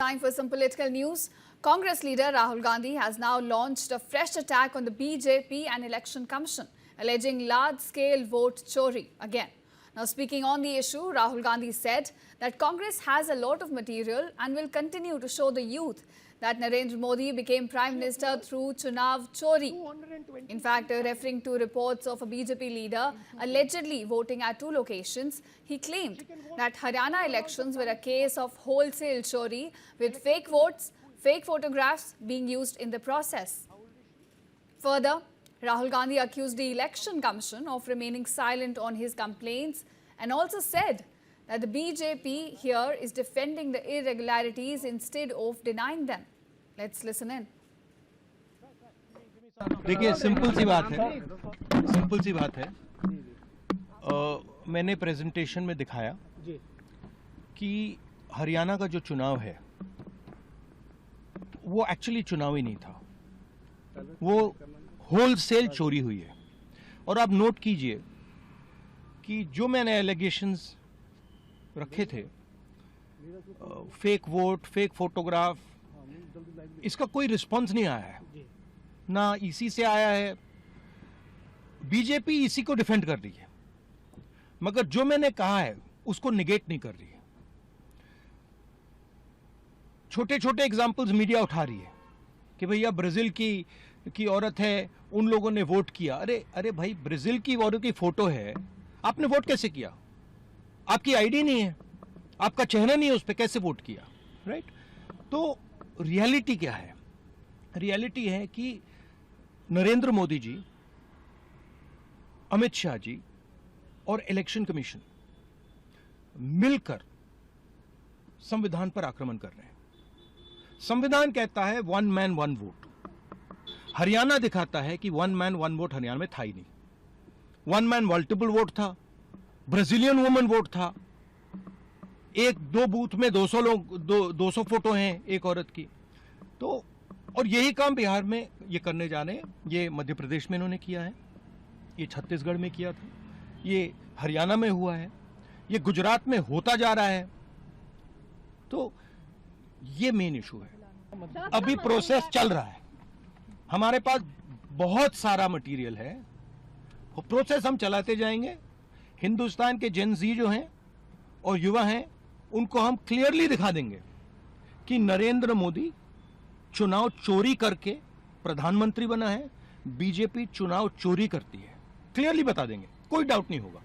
time for some political news. Congress leader Rahul Gandhi has now launched a fresh attack on the BJP and Election Commission, alleging large-scale vote chori again. Now, speaking on the issue, Rahul Gandhi said that Congress has a lot of material and will continue to show the youth that Narendra Modi became Prime Minister through Chunav Chori. In fact, referring to reports of a BJP leader allegedly voting at 2 locations, he claimed that Haryana elections were a case of wholesale chori with fake votes, fake photographs being used in the process. Further, Rahul Gandhi accused the Election Commission of remaining silent on his complaints and also said that the BJP here is defending the irregularities instead of denying them. Let's listen in. देखिए simple सी बात है मैंने presentation में दिखाया कि हरियाणा का जो चुनाव है वो एक्चुअली चुनाव ही नहीं था, वो होलसेल चोरी हुई है। और आप नोट कीजिए कि जो मैंने एलिगेशंस रखे थे, फेक वोट, फेक फोटोग्राफ, इसका कोई रिस्पांस नहीं आया है, ना इसी से आया है। बीजेपी इसी को डिफेंड कर रही है, मगर जो मैंने कहा है उसको निगेट नहीं कर रही है। छोटे छोटे एग्जांपल्स मीडिया उठा रही है कि भैया ब्राजील की औरत है, उन लोगों ने वोट किया। अरे भाई, ब्राजील की औरत की फोटो है, आपने वोट कैसे किया? आपकी आईडी नहीं है, आपका चेहरा नहीं है उस पर, कैसे वोट किया? राइट? तो रियलिटी क्या है? रियलिटी है कि नरेंद्र मोदी जी, अमित शाह जी और इलेक्शन कमीशन मिलकर संविधान पर आक्रमण कर रहे हैं। संविधान कहता है 1 मैन 1 वोट। हरियाणा दिखाता है कि 1 मैन 1 वोट हरियाणा में था ही नहीं। 1 मैन मल्टीपल वोट था, ब्राजीलियन वुमन वोट था, 1-2 बूथ में 200 लोग, 200 फोटो हैं एक औरत की। तो और यही काम बिहार में ये करने जा रहे हैं। ये मध्य प्रदेश में इन्होंने किया है, ये छत्तीसगढ़ में किया था, ये हरियाणा में हुआ है, ये गुजरात में होता जा रहा है। तो ये मेन इशू है। अभी प्रोसेस चल रहा है, हमारे पास बहुत सारा मटेरियल है, वो प्रोसेस हम चलाते जाएंगे। हिंदुस्तान के जेन जी जो हैं और युवा हैं, उनको हम क्लियरली दिखा देंगे कि नरेंद्र मोदी चुनाव चोरी करके प्रधानमंत्री बना है, बीजेपी चुनाव चोरी करती है। क्लियरली बता देंगे, कोई डाउट नहीं होगा।